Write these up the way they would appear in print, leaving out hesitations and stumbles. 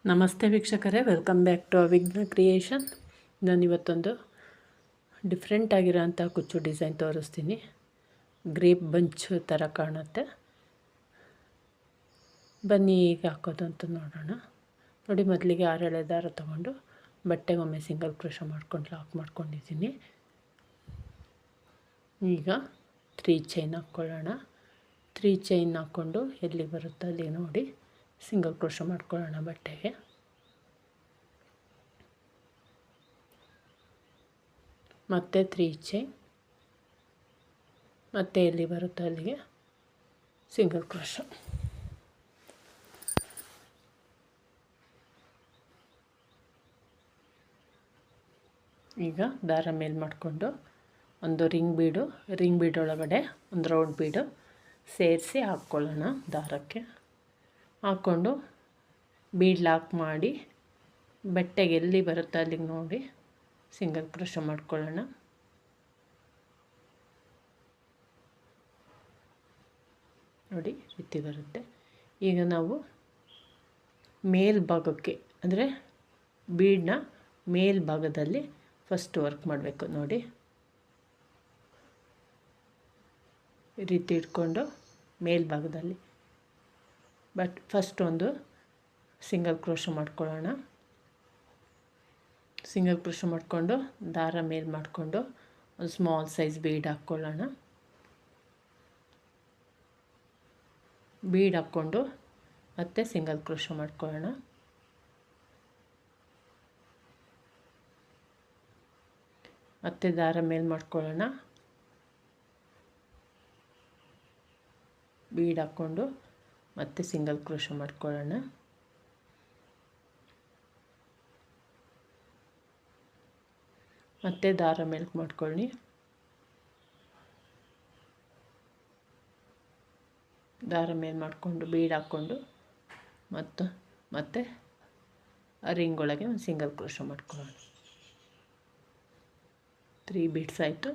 ನಮಸ್ತೆ ವೀಕ್ಷಕರೇ, welcome back to ಅವಿಘ್ನ creation. ನಾನು ಇವತ್ತೊಂದು ಡಿಫ್ರೆಂಟ್ ಆಗಿರೋಂಥ ಕುಚ್ಚು ಡಿಸೈನ್ ತೋರಿಸ್ತೀನಿ. ಗ್ರೇಪ್ ಬಂಚ್ ಥರ ಕಾಣುತ್ತೆ. ಬನ್ನಿ ಈಗ ಹಾಕೋದು ಅಂತ ನೋಡೋಣ. ನೋಡಿ, ಮೊದಲಿಗೆ 6 ಎಳೆ ದಾರ ತೊಗೊಂಡು ಬಟ್ಟೆಗೊಮ್ಮೆ ಸಿಂಗಲ್ ಕ್ರೋಶ ಮಾಡ್ಕೊಂಡು ಲಾಕ್ ಮಾಡ್ಕೊಂಡಿದ್ದೀನಿ. ಈಗ 3 ಚೈನ್ ಹಾಕ್ಕೊಳ್ಳೋಣ. 3 ಚೈನ್ ಹಾಕ್ಕೊಂಡು ಎಲ್ಲಿ ಬರುತ್ತೋ ಅಲ್ಲಿ ನೋಡಿ ಸಿಂಗಲ್ ಕ್ರೋಶ ಮಾಡ್ಕೊಳ್ಳೋಣ ಬಟ್ಟೆಗೆ. ಮತ್ತೆ 3 ಚೈನ್, ಮತ್ತೆ ಎಲ್ಲಿ ಬರುತ್ತೋ ಅಲ್ಲಿಗೆ ಸಿಂಗಲ್ ಕ್ರೋಶ. ಈಗ ದಾರ ಮೇಲೆ ಮಾಡಿಕೊಂಡು ಒಂದು ರಿಂಗ್ ಬೀಡ್ ಒಳಗಡೆ ಒಂದು ರೌಂಡ್ ಬೀಡು ಸೇರಿಸಿ ಹಾಕ್ಕೊಳ್ಳೋಣ. ದಾರಕ್ಕೆ ಹಾಕ್ಕೊಂಡು ಬೀಡ್ ಲಾಕ್ ಮಾಡಿ ಬಟ್ಟೆಗೆ ಎಲ್ಲಿ ಬರುತ್ತೋ ಅಲ್ಲಿಗೆ ನೋಡಿ ಸಿಂಗಲ್ ಕ್ರೋಶ ಮಾಡ್ಕೊಳ್ಳೋಣ. ನೋಡಿ, ರೀತಿ ಬರುತ್ತೆ. ಈಗ ನಾವು ಮೇಲ್ಭಾಗಕ್ಕೆ ಅಂದರೆ ಬೀಡನ್ನ ಮೇಲ್ಭಾಗದಲ್ಲಿ ಫಸ್ಟ್ ವರ್ಕ್ ಮಾಡಬೇಕು. ನೋಡಿ, ಈ ರೀತಿ ಇಟ್ಕೊಂಡು ಮೇಲ್ಭಾಗದಲ್ಲಿ ಫಸ್ಟ್ ಒಂದು ಸಿಂಗಲ್ ಕ್ರೋಶ ಮಾಡ್ಕೊಳ್ಳೋಣ. ಸಿಂಗಲ್ ಕ್ರೋಶ ಮಾಡಿಕೊಂಡು ದಾರ ಮೇಲೆ ಮಾಡಿಕೊಂಡು ಒಂದು ಸ್ಮಾಲ್ ಸೈಜ್ ಬೀಡ್ ಹಾಕ್ಕೊಳ್ಳೋಣ. ಬೀಡ್ ಹಾಕ್ಕೊಂಡು ಮತ್ತೆ ಸಿಂಗಲ್ ಕ್ರೋಶ ಮಾಡ್ಕೊಳ್ಳೋಣ. ಮತ್ತೆ ದಾರ ಮೇಲೆ ಮಾಡ್ಕೊಳ್ಳೋಣ. ಬೀಡ್ ಹಾಕ್ಕೊಂಡು ಮತ್ತೆ ಸಿಂಗಲ್ ಕ್ರೋಶ ಮಾಡ್ಕೊಳ್ಳೋಣ. ಮತ್ತೆ ದಾರ ಮೇಲೆ ಮಾಡ್ಕೊಳ್ಳಿ. ದಾರ ಮೇಲೆ ಮಾಡಿಕೊಂಡು ಬೀಡ್ ಹಾಕ್ಕೊಂಡು ಮತ್ತೆ ರಿಂಗ್ ಒಳಗೆ ಒಂದು ಸಿಂಗಲ್ ಕ್ರೋಶ ಮಾಡ್ಕೊಳ್ಳೋಣ. 3 ಬೀಡ್ಸ್ ಆಯಿತು.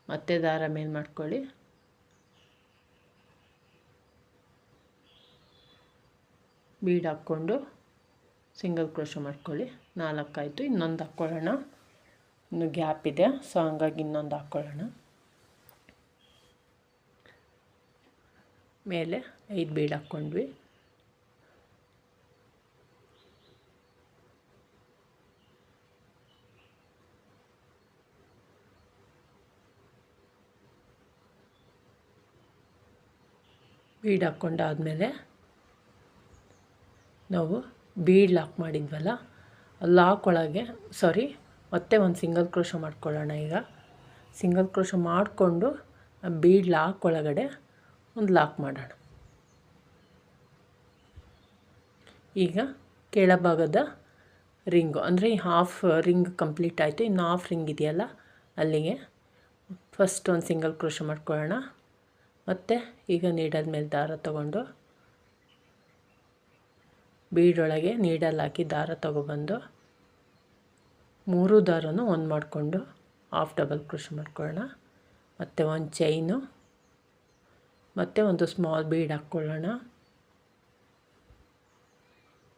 ಮತ್ತೆ ದಾರ ಮೇಲೆ ಮಾಡ್ಕೊಳ್ಳಿ. ಬೀಡ್ ಹಾಕ್ಕೊಂಡು ಸಿಂಗಲ್ ಕ್ರೋಶ ಮಾಡ್ಕೊಳ್ಳಿ. 4 ಆಯಿತು. ಇನ್ನೊಂದು ಹಾಕ್ಕೊಳ್ಳೋಣ. ಇನ್ನು ಗ್ಯಾಪ್ ಇದೆ, ಸೊ ಹಂಗಾಗಿ ಇನ್ನೊಂದು ಹಾಕ್ಕೊಳ್ಳೋಣ. ಮೇಲೆ 5 ಬೀಡ್ ಹಾಕ್ಕೊಂಡ್ವಿ. ಬೀಡ್ ಹಾಕ್ಕೊಂಡಾದಮೇಲೆ ನಾವು ಬೀಡ್ ಲಾಕ್ ಮಾಡಿದ್ವಲ್ಲ, ಲಾಕ್ ಒಳಗೆ ಮತ್ತೆ ಒಂದು ಸಿಂಗಲ್ ಕ್ರೋಶ ಮಾಡ್ಕೊಳ್ಳೋಣ. ಈಗ ಸಿಂಗಲ್ ಕ್ರೋಶ ಮಾಡಿಕೊಂಡು ಬೀಡ್ ಲಾಕ್ ಒಳಗಡೆ ಒಂದು ಲಾಕ್ ಮಾಡೋಣ. ಈಗ ಕೆಳಭಾಗದ ರಿಂಗು ಅಂದರೆ ಹಾಫ್ ರಿಂಗ್ ಕಂಪ್ಲೀಟ್ ಆಯಿತು. ಇನ್ನು ಹಾಫ್ ರಿಂಗ್ ಇದೆಯಲ್ಲ ಅಲ್ಲಿಗೆ ಫಸ್ಟ್ ಒಂದು ಸಿಂಗಲ್ ಕ್ರೋಶ ಮಾಡ್ಕೊಳ್ಳೋಣ. ಮತ್ತು ಈಗ ನೀಡಲ್ ಮೇಲೆ ದಾರ ತಗೊಂಡು ಬೀಡೊಳಗೆ ನೀಡಲ್ ಹಾಕಿ ದಾರ ತಗೊಬಂದು 3 ದಾರನೂ ಒಂದು ಮಾಡಿಕೊಂಡು ಹಾಫ್ ಡಬಲ್ ಕ್ರೋಶ ಮಾಡ್ಕೊಳ್ಳೋಣ. ಮತ್ತು ಒಂದು ಚೈನು, ಮತ್ತು ಒಂದು ಸ್ಮಾಲ್ ಬೀಡ್ ಹಾಕ್ಕೊಳ್ಳೋಣ.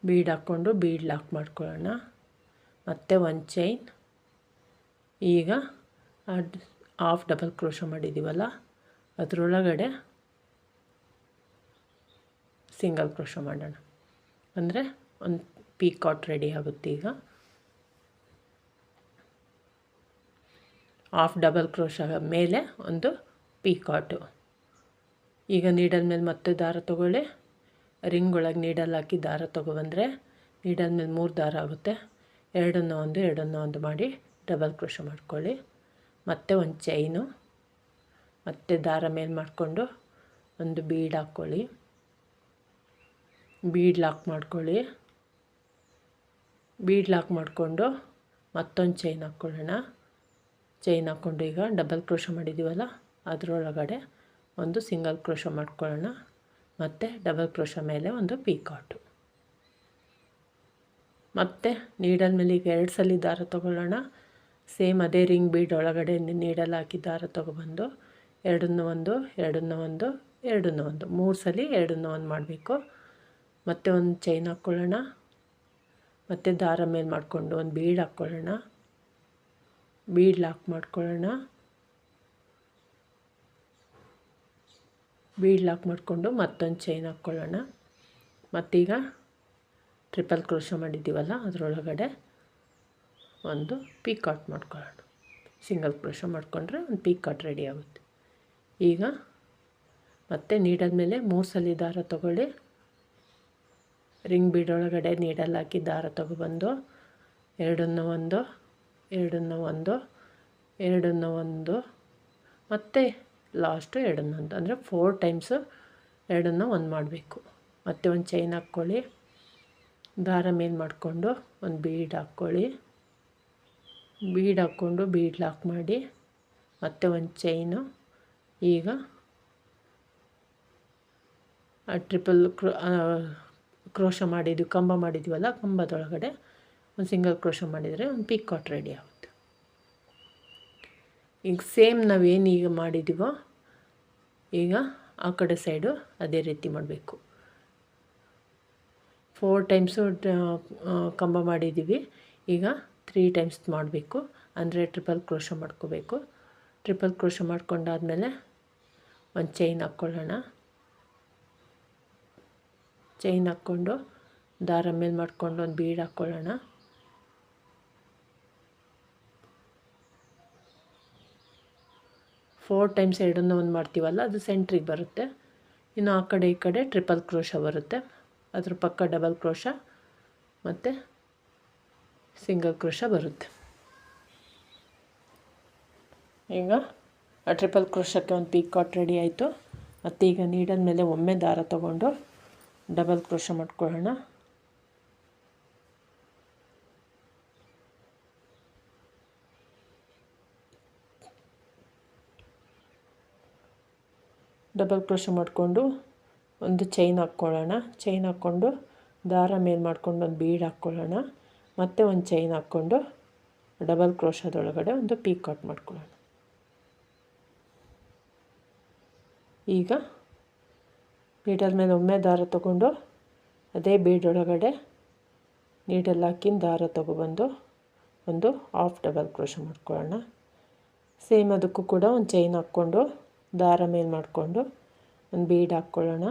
ಬೀಡ್ ಹಾಕ್ಕೊಂಡು ಬೀಡ್ ಲಾಕ್ ಮಾಡ್ಕೊಳ್ಳೋಣ. ಮತ್ತು ಒಂದು ಚೈನ್. ಈಗ ಹಾಫ್ ಡಬಲ್ ಕ್ರೋಶ ಮಾಡಿದ್ದೀವಲ್ಲ ಅದರೊಳಗಡೆ ಸಿಂಗಲ್ ಕ್ರೋಶ ಮಾಡೋಣ. ಅಂದರೆ ಒಂದು ಪೀಕಾಟ್ ರೆಡಿ ಆಗುತ್ತೆ. ಈಗ ಹಾಫ್ ಡಬಲ್ ಕ್ರೋಶ ಮೇಲೆ ಒಂದು ಪೀಕಾಟು. ಈಗ ನೀಡಲ್ ಮೇಲೆ ಮತ್ತೆ ದಾರ ತೊಗೊಳ್ಳಿ. ರಿಂಗ್ ಒಳಗೆ ನೀಡಲ್ ಹಾಕಿ ದಾರ ತೊಗೊಬಂದರೆ ನೀಡಲ್ ಮೇಲೆ 3 ದಾರ ಆಗುತ್ತೆ. ಎರಡನ್ನು ಒಂದು ಮಾಡಿ ಡಬಲ್ ಕ್ರೋಶ ಮಾಡ್ಕೊಳ್ಳಿ. ಮತ್ತೆ ಒಂದು ಚೈನು, ಮತ್ತೆ ದಾರ ಮೇಲೆ ಮಾಡಿಕೊಂಡು ಒಂದು ಬೀಡ್ ಹಾಕ್ಕೊಳ್ಳಿ. ಬೀಡ್ ಲಾಕ್ ಮಾಡ್ಕೊಳ್ಳಿ. ಬೀಡ್ ಲಾಕ್ ಮಾಡಿಕೊಂಡು ಮತ್ತೊಂದು ಚೈನ್ ಹಾಕ್ಕೊಳ್ಳೋಣ. ಚೈನ್ ಹಾಕ್ಕೊಂಡು ಈಗ ಡಬಲ್ ಕ್ರೋಶ ಮಾಡಿದ್ದೀವಲ್ಲ ಅದರೊಳಗಡೆ ಒಂದು ಸಿಂಗಲ್ ಕ್ರೋಶ ಮಾಡ್ಕೊಳ್ಳೋಣ. ಮತ್ತು ಡಬಲ್ ಕ್ರೋಶ ಮೇಲೆ ಒಂದು ಪೀಕಾಟು. ಮತ್ತು ನೀಡಲ್ ಮೇಲೆ ಈಗ 2 ಸಲ ದಾರ ತೊಗೊಳ್ಳೋಣ. ಸೇಮ್ ಅದೇ ರಿಂಗ್ ಬೀಡ್ ಒಳಗಡೆ ನೀಡಲ್ ಹಾಕಿ ದಾರ ತೊಗೊಬಂದು ಎರಡನ್ನು ಒಂದು 3 ಸಲ ಎರಡನ್ನು ಒಂದು ಮಾಡಬೇಕು. ಮತ್ತು ಒಂದು ಚೈನ್ ಹಾಕ್ಕೊಳ್ಳೋಣ. ಮತ್ತು ದಾರ ಮೇಲೆ ಮಾಡಿಕೊಂಡು ಒಂದು ಬೀಡ್ ಹಾಕ್ಕೊಳ್ಳೋಣ. ಬೀಡ್ ಲಾಕ್ ಮಾಡ್ಕೊಳ್ಳೋಣ. ಬೀಡ್ ಲಾಕ್ ಮಾಡಿಕೊಂಡು ಮತ್ತೊಂದು ಚೈನ್ ಹಾಕ್ಕೊಳ್ಳೋಣ. ಮತ್ತೀಗ ಟ್ರಿಪಲ್ ಕ್ರೋಶ ಮಾಡಿದ್ದೀವಲ್ಲ ಅದರೊಳಗಡೆ ಒಂದು ಪೀಕಾಟ್ ಮಾಡ್ಕೊಳ್ಳೋಣ. ಸಿಂಗಲ್ ಕ್ರೋಶ ಮಾಡಿಕೊಂಡ್ರೆ ಒಂದು ಪೀಕಾಟ್ ರೆಡಿ ಆಗುತ್ತೆ. ಈಗ ಮತ್ತೆ ನೀಡಲ್ ಮೇಲೆ 3 ಸಲ ದಾರ ತಗೊಳ್ಳಿ. ರಿಂಗ್ ಬೀಡೊಳಗಡೆ ನೀಡಲ್ ಹಾಕಿ ದಾರ ತಗೊಬಂದು ಎರಡನ್ನು ಒಂದು ಮತ್ತು ಲಾಸ್ಟು ಎರಡನ್ನೊಂದು, ಅಂದರೆ 4 ಟೈಮ್ಸು ಎರಡನ್ನು ಒಂದು ಮಾಡಬೇಕು. ಮತ್ತೆ ಒಂದು ಚೈನ್ ಹಾಕ್ಕೊಳ್ಳಿ. ದಾರ ಮೇಲೆ ಮಾಡಿಕೊಂಡು ಒಂದು ಬೀಡ್ ಹಾಕ್ಕೊಳ್ಳಿ. ಬೀಡ್ ಹಾಕ್ಕೊಂಡು ಬೀಡ್ ಲಾಕ್ ಮಾಡಿ ಮತ್ತೆ ಒಂದು ಚೈನು. ಈಗ ಟ್ರಿಪಲ್ ಕ್ರೋಶ ಮಾಡಿದ್ವಿ, ಕಂಬ ಮಾಡಿದ್ವಲ್ಲ, ಕಂಬದೊಳಗಡೆ ಒಂದು ಸಿಂಗಲ್ ಕ್ರೋಶ ಮಾಡಿದರೆ ಒಂದು ಪೀಕಾಟ್ ರೆಡಿ ಆಗುತ್ತೆ. ಈಗ ಸೇಮ್ ನಾವೇನು ಈಗ ಮಾಡಿದ್ದೀವೋ ಈಗ ಆ ಕಡೆ ಸೈಡು ಅದೇ ರೀತಿ ಮಾಡಬೇಕು. 4 ಟೈಮ್ಸು ಕಂಬ ಮಾಡಿದ್ದೀವಿ. ಈಗ 3 ಟೈಮ್ಸ್ ಮಾಡಬೇಕು, ಅಂದರೆ ಟ್ರಿಪಲ್ ಕ್ರೋಶ ಮಾಡ್ಕೋಬೇಕು. ಟ್ರಿಪಲ್ ಕ್ರೋಶ ಮಾಡ್ಕೊಂಡಾದಮೇಲೆ ಒಂದು ಚೈನ್ ಹಾಕ್ಕೊಳ್ಳೋಣ. ಚೈನ್ ಹಾಕ್ಕೊಂಡು ದಾರ ಮೇಲೆ ಮಾಡಿಕೊಂಡು ಒಂದು ಬೀಡ್ ಹಾಕ್ಕೊಳ್ಳೋಣ. ಫೋರ್ ಟೈಮ್ಸ್ ಎರಡನ್ನು ಒಂದು ಮಾಡ್ತೀವಲ್ಲ ಅದು ಸೆಂಟ್ರಿಗೆ ಬರುತ್ತೆ. ಇನ್ನು ಆ ಕಡೆ ಈ ಕಡೆ ಟ್ರಿಪಲ್ ಕ್ರೋಶ ಬರುತ್ತೆ. ಅದ್ರ ಪಕ್ಕ ಡಬಲ್ ಕ್ರೋಶ ಮತ್ತು ಸಿಂಗಲ್ ಕ್ರೋಶ ಬರುತ್ತೆ. ಈಗ ಆ ಟ್ರಿಪಲ್ ಕ್ರೋಶಕ್ಕೆ ಒಂದು ಪೀಕಾಟ್ ರೆಡಿ ಆಯಿತು. ಮತ್ತು ಈಗ ನೀಡಲ್ ಮೇಲೆ ಒಮ್ಮೆ ದಾರ ತಗೊಂಡು ಡಬಲ್ ಕ್ರೋಶ ಮಾಡ್ಕೊಳ್ಳೋಣ. ಡಬಲ್ ಕ್ರೋಶ ಮಾಡಿಕೊಂಡು ಒಂದು ಚೈನ್ ಹಾಕ್ಕೊಳ್ಳೋಣ. ಚೈನ್ ಹಾಕ್ಕೊಂಡು ದಾರ ಮೇಲೆ ಮಾಡ್ಕೊಂಡು ಒಂದು ಬೀಡ್ ಹಾಕ್ಕೊಳ್ಳೋಣ. ಮತ್ತು ಒಂದು ಚೈನ್ ಹಾಕ್ಕೊಂಡು ಡಬಲ್ ಕ್ರೋಶದೊಳಗಡೆ ಒಂದು ಪೀಕಾಟ್ ಮಾಡ್ಕೊಳ್ಳೋಣ. ಈಗ ಬೀಡಲ್ ಮೇಲೆ ಒಮ್ಮೆ ದಾರ ತಗೊಂಡು ಅದೇ ಬೀಡೊಳಗಡೆ ನೀಡಲ್ ಹಾಕಿ ದಾರ ತಗೊಬಂದು ಒಂದು ಹಾಫ್ ಡಬಲ್ ಕ್ರೋಶ ಮಾಡ್ಕೊಳ್ಳೋಣ. ಸೇಮ್ ಅದಕ್ಕೂ ಕೂಡ ಒಂದು ಚೈನ್ ಹಾಕ್ಕೊಂಡು ದಾರ ಮೇಲೆ ಮಾಡಿಕೊಂಡು ಒಂದು ಬೀಡ್ ಹಾಕ್ಕೊಳ್ಳೋಣ.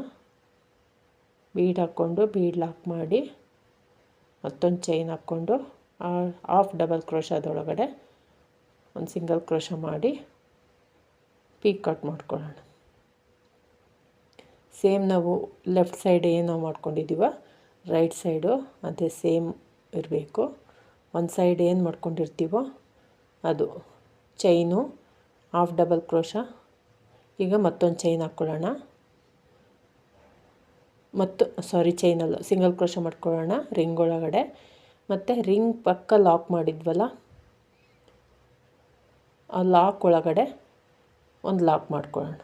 ಬೀಡ್ ಹಾಕ್ಕೊಂಡು ಬೀಡ್ ಲಾಕ್ ಮಾಡಿ ಮತ್ತೊಂದು ಚೈನ್ ಹಾಕ್ಕೊಂಡು ಹಾಫ್ ಡಬಲ್ ಕ್ರೋಶದೊಳಗಡೆ ಒಂದು ಸಿಂಗಲ್ ಕ್ರೋಶ ಮಾಡಿ ಪೀಕಾಟ್ ಮಾಡ್ಕೊಳ್ಳೋಣ. ಸೇಮ್ ನಾವು ಲೆಫ್ಟ್ ಸೈಡ್ ಏನೋ ಮಾಡ್ಕೊಂಡಿದ್ದೀವೋ ರೈಟ್ ಸೈಡು ಅದೇ ಸೇಮ್ ಇರಬೇಕು. ಒಂದು ಸೈಡ್ ಏನು ಮಾಡ್ಕೊಂಡಿರ್ತೀವೋ ಅದು ಚೈನು ಹಾಫ್ ಡಬಲ್ ಕ್ರೋಶ. ಈಗ ಮತ್ತೊಂದು ಚೈನ್ ಹಾಕ್ಕೊಳ್ಳೋಣ. ಚೈನಲ್ಲ, ಸಿಂಗಲ್ ಕ್ರೋಶ ಮಾಡ್ಕೊಳ್ಳೋಣ ರಿಂಗ್ ಒಳಗಡೆ. ಮತ್ತು ರಿಂಗ್ ಪಕ್ಕ ಲಾಕ್ ಮಾಡಿದ್ವಲ್ಲ ಆ ಲಾಕ್ ಒಳಗಡೆ ಒಂದು ಲಾಕ್ ಮಾಡ್ಕೊಳ್ಳೋಣ.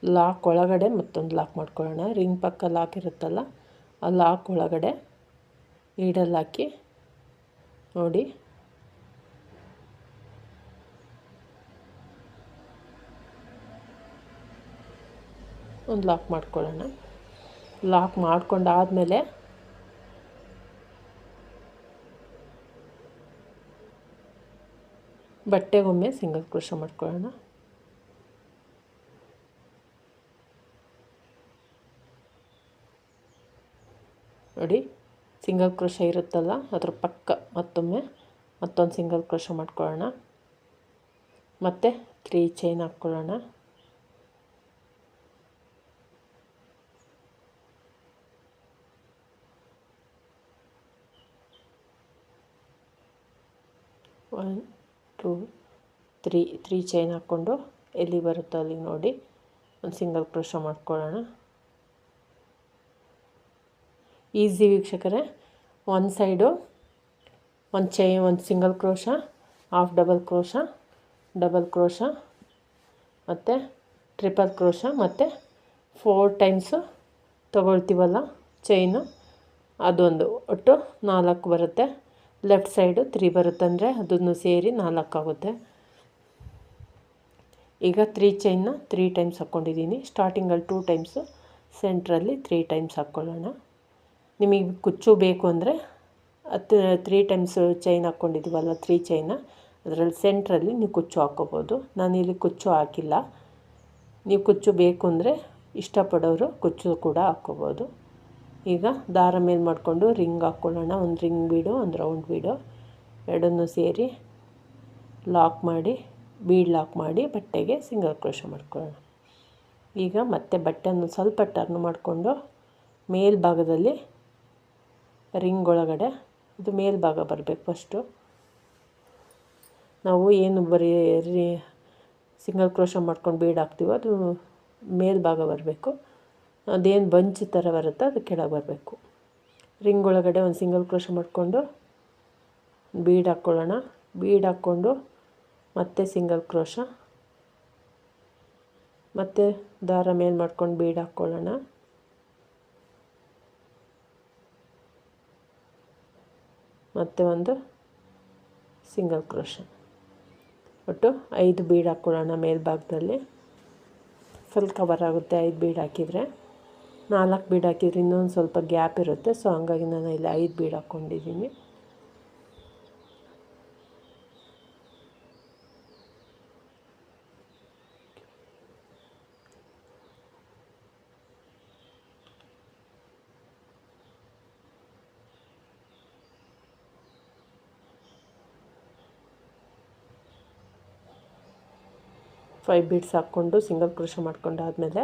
ಲಾಕ್ ಒಳಗಡೆ ಮತ್ತೊಂದು ಲಾಕ್ ಮಾಡ್ಕೊಳ್ಳೋಣ. ರಿಂಗ್ ಪಕ್ಕ ಲಾಕ್ ಇರುತ್ತಲ್ಲ ಆ ಲಾಕ್ ಒಳಗಡೆ ನೀಡಲ್ ಹಾಕಿ ನೋಡಿ ಒಂದು ಲಾಕ್ ಮಾಡ್ಕೊಳ್ಳೋಣ. ಲಾಕ್ ಮಾಡ್ಕೊಂಡಾದಮೇಲೆ ಬಟ್ಟೆಗೊಮ್ಮೆ ಸಿಂಗಲ್ ಕ್ರೋಶ ಮಾಡ್ಕೊಳ್ಳೋಣ. ನೋಡಿ ಸಿಂಗಲ್ ಕ್ರೋಶ ಇರುತ್ತಲ್ಲ ಅದ್ರ ಪಕ್ಕ ಮತ್ತೊಂದು ಸಿಂಗಲ್ ಕ್ರೋಶ ಮಾಡ್ಕೊಳ್ಳೋಣ. ಮತ್ತು 3 ಚೈನ್ ಹಾಕ್ಕೊಳ್ಳೋಣ. ಒನ್ 2 3 ಚೈನ್ ಹಾಕ್ಕೊಂಡು ಎಲ್ಲಿ ಬರುತ್ತೋ ಅಲ್ಲಿಗೆ ನೋಡಿ ಒಂದು ಸಿಂಗಲ್ ಕ್ರೋಶ ಮಾಡ್ಕೊಳ್ಳೋಣ. ಈಸಿ ವೀಕ್ಷಕರೇ. ಒಂದು ಸೈಡು ಒಂದು single crochet, half double crochet, double crochet ಮತ್ತು ಟ್ರಿಪಲ್ ಕ್ರೋಶ ಮತ್ತು 4 ಟೈಮ್ಸು ತಗೊಳ್ತೀವಲ್ಲ ಚೈನು ಅದೊಂದು ಒಟ್ಟು 4 ಬರುತ್ತೆ. ಲೆಫ್ಟ್ ಸೈಡು 3 ಬರುತ್ತೆ ಅಂದರೆ ಅದನ್ನು ಸೇರಿ 4 ಆಗುತ್ತೆ. ಈಗ 3 ಚೈನ್ನ 3 ಟೈಮ್ಸ್ ಹಾಕ್ಕೊಂಡಿದ್ದೀನಿ. ಸ್ಟಾರ್ಟಿಂಗಲ್ಲಿ 2 ಟೈಮ್ಸು, ಸೆಂಟ್ರಲ್ಲಿ 3 ಟೈಮ್ಸ್ ಹಾಕ್ಕೊಳ್ಳೋಣ. ನಿಮಗೆ ಕುಚ್ಚು ಬೇಕು ಅಂದರೆ 3 ಟೈಮ್ಸ್ ಚೈನ್ ಹಾಕ್ಕೊಂಡಿದ್ದೀವಲ್ಲ, 3 ಚೈನ ಅದರಲ್ಲಿ ಸೆಂಟ್ರಲ್ಲಿ ನೀವು ಕುಚ್ಚು ಹಾಕ್ಕೋಬೋದು. ನಾನಿಲ್ಲಿ ಕುಚ್ಚು ಹಾಕಿಲ್ಲ. ನೀವು ಕುಚ್ಚು ಬೇಕು ಅಂದರೆ ಇಷ್ಟಪಡೋರು ಕುಚ್ಚು ಕೂಡ ಹಾಕ್ಕೋಬೋದು. ಈಗ ದಾರ ಮೇಲೆ ಮಾಡಿಕೊಂಡು ರಿಂಗ್ ಹಾಕ್ಕೊಳ್ಳೋಣ. ಒಂದು ರಿಂಗ್ ಬೀಡು, ಒಂದು ರೌಂಡ್ ಬೀಡು ಎರಡನ್ನೂ ಸೇರಿ ಲಾಕ್ ಮಾಡಿ, ಬೀಡ್ ಲಾಕ್ ಮಾಡಿ ಬಟ್ಟೆಗೆ ಸಿಂಗಲ್ ಕ್ರೋಶೆ ಮಾಡ್ಕೊಳ್ಳೋಣ. ಈಗ ಮತ್ತೆ ಬಟ್ಟೆಯನ್ನು ಸ್ವಲ್ಪ ಟರ್ನ್ ಮಾಡಿಕೊಂಡು ಮೇಲ್ಭಾಗದಲ್ಲಿ ರಿಂಗ್ ಒಳಗಡೆ ಇದು ಮೇಲ್ಭಾಗ ಬರಬೇಕು. ಫಸ್ಟು ನಾವು ಏನು ಬರೀ ಸಿಂಗಲ್ ಕ್ರೋಶೆ ಮಾಡ್ಕೊಂಡು ಬೀಡ್ ಹಾಕ್ತೀವೋ ಅದು ಮೇಲ್ಭಾಗ ಬರಬೇಕು. ಅದೇನು ಬಂಚ್ ಥರ ಬರುತ್ತೋ ಅದು ಕೆಳಗೆ ಬರಬೇಕು. ರಿಂಗ್ ಒಳಗಡೆ ಒಂದು ಸಿಂಗಲ್ ಕ್ರೋಶೆ ಮಾಡಿಕೊಂಡು ಬೀಡ್ ಹಾಕ್ಕೊಳ್ಳೋಣ. ಬೀಡ್ ಹಾಕ್ಕೊಂಡು ಮತ್ತೆ ಸಿಂಗಲ್ ಕ್ರೋಶ, ಮತ್ತು ದಾರ ಮೇಲೆ ಮಾಡ್ಕೊಂಡು ಬೀಡ್ ಹಾಕ್ಕೊಳ್ಳೋಣ. ಮತ್ತು ಒಂದು ಸಿಂಗಲ್ ಕ್ರೋಶ, ಒಟ್ಟು 5 ಬೀಡ್ ಹಾಕ್ಕೊಳ್ಳೋಣ. ಮೇಲ್ಭಾಗದಲ್ಲಿ ಫುಲ್ ಕವರ್ ಆಗುತ್ತೆ 5 ಬೀಡ್ ಹಾಕಿದರೆ. 4 ಬೀಡ್ ಹಾಕಿದರೆ ಇನ್ನೊಂದು ಸ್ವಲ್ಪ ಗ್ಯಾಪ್ ಇರುತ್ತೆ. ಸೊ ಹಂಗಾಗಿ ನಾನು ಇಲ್ಲಿ 5 ಬೀಡ್ ಹಾಕ್ಕೊಂಡಿದ್ದೀನಿ. ಫೈವ್ ಬೀಡ್ಸ್ ಹಾಕ್ಕೊಂಡು ಸಿಂಗಲ್ ಕ್ರೋಶೆ ಮಾಡ್ಕೊಂಡಾದಮೇಲೆ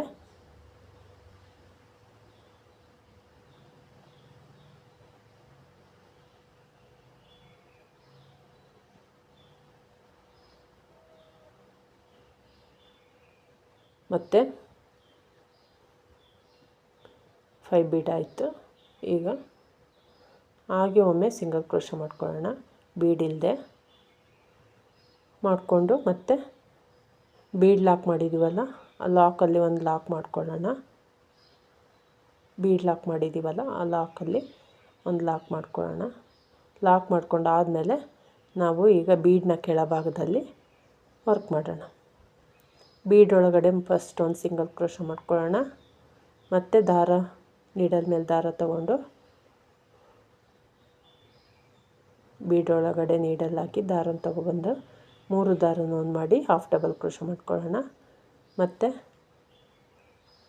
ಮತ್ತೆ 5 ಬೀಡ್ ಆಯಿತು. ಈಗ ಹಾಗೆ ಒಮ್ಮೆ ಸಿಂಗಲ್ ಕ್ರೋಶೆ ಮಾಡ್ಕೊಳ್ಳೋಣ. ಬೀಡ್ ಇಲ್ಲದೆ ಮಾಡಿಕೊಂಡು ಮತ್ತೆ ಬೀಡ್ ಲಾಕ್ ಮಾಡಿದ್ದೀವಲ್ಲ, ಆ ಲಾಕಲ್ಲಿ ಒಂದು ಲಾಕ್ ಮಾಡ್ಕೊಳ್ಳೋಣ. ಬೀಡ್ ಲಾಕ್ ಮಾಡಿದ್ದೀವಲ್ಲ ಆ ಲಾಕಲ್ಲಿ ಒಂದು ಲಾಕ್ ಮಾಡ್ಕೊಳ್ಳೋಣ. ಲಾಕ್ ಮಾಡ್ಕೊಂಡು ಆದಮೇಲೆ ನಾವು ಈಗ ಬೀಡನ್ನ ಕೆಳಭಾಗದಲ್ಲಿ ವರ್ಕ್ ಮಾಡೋಣ. ಬೀಡ್ ಒಳಗಡೆ ಫಸ್ಟ್ ಒಂದು ಸಿಂಗಲ್ ಕ್ರೋಶೆ ಮಾಡ್ಕೊಳ್ಳೋಣ. ಮತ್ತು ದಾರ ನೀಡಲ್ ಮೇಲೆ ದಾರ ತಗೊಂಡು ಬೀಡ್ ಒಳಗಡೆ ನೀಡಲ್ ಹಾಕಿ ದಾರನ ತಗೊಬಂದು 3 ದಾರನ ಒಂದು ಮಾಡಿ ಹಾಫ್ ಡಬಲ್ ಕ್ರೋಶೆ ಮಾಡ್ಕೊಳ್ಳೋಣ. ಮತ್ತು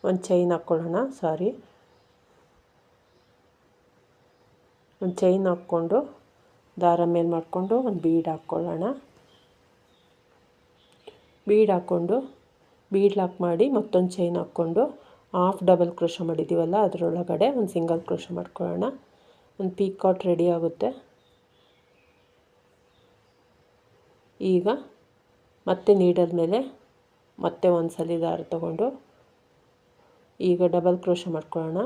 ಒಂದು ಚೈನ್ ಹಾಕ್ಕೊಳ್ಳೋಣ. ಒಂದು ಚೈನ್ ಹಾಕ್ಕೊಂಡು ದಾರ ಮೇಲೆ ಮಾಡಿಕೊಂಡು ಒಂದು ಬೀಡ್ ಹಾಕ್ಕೊಳ್ಳೋಣ. ಬೀಡ್ ಹಾಕ್ಕೊಂಡು ಬೀಡ್ ಲಾಕ್ ಮಾಡಿ ಮತ್ತೊಂದು ಚೈನ್ ಹಾಕ್ಕೊಂಡು ಹಾಫ್ ಡಬಲ್ ಕ್ರೋಶೆ ಮಾಡಿದ್ದೀವಲ್ಲ ಅದರೊಳಗಡೆ ಒಂದು ಸಿಂಗಲ್ ಕ್ರೋಶೆ ಮಾಡ್ಕೊಳ್ಳೋಣ. ಒಂದು ಪೀಕಾಟ್ ರೆಡಿ ಆಗುತ್ತೆ. ಈಗ ಮತ್ತೆ ನೀಡಲ್ ಮೇಲೆ ಮತ್ತೆ ಒಂದು ಸಲ ದಾರ ತಗೊಂಡು ಈಗ ಡಬಲ್ ಕ್ರೋಶೆ ಮಾಡ್ಕೊಳ್ಳೋಣ.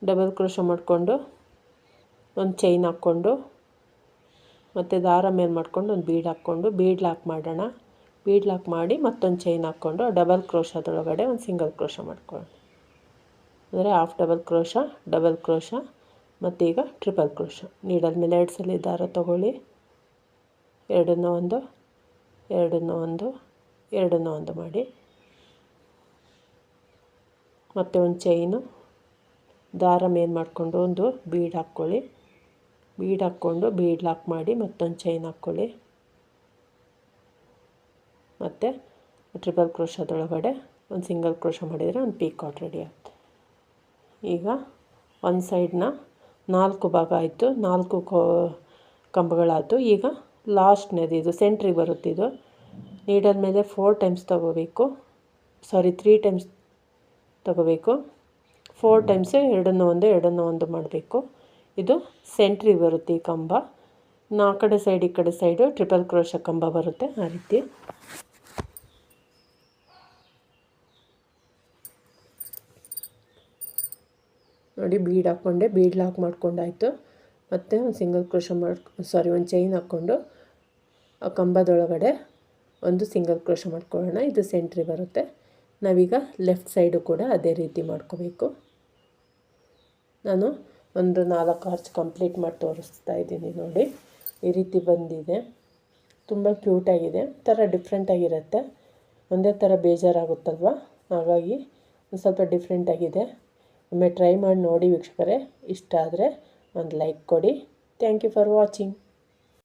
ಡಬಲ್ ಕ್ರೋಶೆ ಮಾಡಿಕೊಂಡು ಒಂದು ಚೈನ್ ಹಾಕ್ಕೊಂಡು ಮತ್ತು ದಾರ ಮೇಲೆ ಮಾಡ್ಕೊಂಡು ಒಂದು ಬೀಡ್ ಹಾಕ್ಕೊಂಡು ಬೀಡ್ ಲಾಕ್ ಮಾಡೋಣ. ಬೀಡ್ ಲಾಕ್ ಮಾಡಿ ಮತ್ತೊಂದು ಚೈನ್ ಹಾಕ್ಕೊಂಡು ಡಬಲ್ ಕ್ರೋಶದೊಳಗಡೆ ಒಂದು ಸಿಂಗಲ್ ಕ್ರೋಶೆ ಮಾಡ್ಕೊಳ್ಳೋಣ. ಅಂದರೆ half double crochet, double crochet ಮತ್ತು ಈಗ ಟ್ರಿಪಲ್ ಕ್ರೋಶ. ನೀಡಲ್ ಮೇಲೆ 2 ಸಲ ದಾರ ತಗೊಳ್ಳಿ. ಎರಡನ್ನ ಒಂದು ಮಾಡಿ ಮತ್ತು ಒಂದು ಚೈನು ದಾರ ಮೇಲೆ ಮಾಡಿಕೊಂಡು ಒಂದು ಬೀಡ್ ಹಾಕ್ಕೊಳ್ಳಿ. ಬೀಡ್ ಹಾಕ್ಕೊಂಡು ಬೀಡ್ ಲಾಕ್ ಮಾಡಿ ಮತ್ತೊಂದು ಚೈನ್ ಹಾಕ್ಕೊಳ್ಳಿ. ಮತ್ತು ಟ್ರಿಪಲ್ ಕ್ರೋಶದೊಳಗಡೆ ಒಂದು ಸಿಂಗಲ್ ಕ್ರೋಶ ಮಾಡಿದರೆ ಒಂದು ಪೀಕಾಟ್ ರೆಡಿ ಆಗುತ್ತೆ. ಈಗ ಒಂದು ಸೈಡ್ನ 4 ಭಾಗ ಆಯಿತು, 4 ಕಂಬಗಳಾಯಿತು. ಈಗ ಲಾಸ್ಟ್ನೇದು ಇದು ಸೆಂಟ್ರಿಗೆ ಬರುತ್ತಿದ್ದು ನೀಡಲ್ ಮೇಲೆ 4 ಟೈಮ್ಸ್ ತಗೋಬೇಕು. 3 ಟೈಮ್ಸ್ ತಗೋಬೇಕು. 4 ಟೈಮ್ಸ್ ಎರಡನ್ನು ಒಂದು ಮಾಡಬೇಕು. ಇದು ಸೆಂಟ್ರಿಗೆ ಬರುತ್ತೆ ಈ ಕಂಬ. ಆ ಕಡೆ ಸೈಡ್ ಈ ಕಡೆ ಸೈಡು ಟ್ರಿಪಲ್ ಕ್ರೋಶ ಕಂಬ ಬರುತ್ತೆ. ಆ ರೀತಿ ನೋಡಿ ಬೀಡ್ ಹಾಕ್ಕೊಂಡೆ, ಬೀಡ್ ಲಾಕ್ ಮಾಡ್ಕೊಂಡಾಯಿತು. ಮತ್ತು ಒಂದು ಸಿಂಗಲ್ ಕ್ರೋಶ ಒಂದು ಚೈನ್ ಹಾಕ್ಕೊಂಡು ಆ ಕಂಬದೊಳಗಡೆ ಒಂದು ಸಿಂಗಲ್ ಕ್ರೋಶ ಮಾಡ್ಕೊಳ್ಳೋಣ. ಇದು ಸೆಂಟ್ರಿಗೆ ಬರುತ್ತೆ. ನಾವೀಗ ಲೆಫ್ಟ್ ಸೈಡು ಕೂಡ ಅದೇ ರೀತಿ ಮಾಡ್ಕೋಬೇಕು. ನಾನು ಒಂದು 4 ಆರ್ಚ್ ಕಂಪ್ಲೀಟ್ ಮಾಡಿ ತೋರಿಸ್ತಾ ಇದ್ದೀನಿ ನೋಡಿ. ಈ ರೀತಿ ಬಂದಿದೆ. ತುಂಬ ಕ್ಯೂಟಾಗಿದೆ, ಒಂಥರ ಡಿಫ್ರೆಂಟಾಗಿರುತ್ತೆ. ಒಂದೇ ಥರ ಬೇಜಾರಾಗುತ್ತಲ್ವ, ಹಾಗಾಗಿ ಒಂದು ಸ್ವಲ್ಪ ಡಿಫ್ರೆಂಟಾಗಿದೆ. ಒಮ್ಮೆ ಟ್ರೈ ಮಾಡಿ ನೋಡಿ ವೀಕ್ಷಕರೇ. ಇಷ್ಟ ಆದರೆ ಒಂದು ಲೈಕ್ ಕೊಡಿ. Thank you for watching.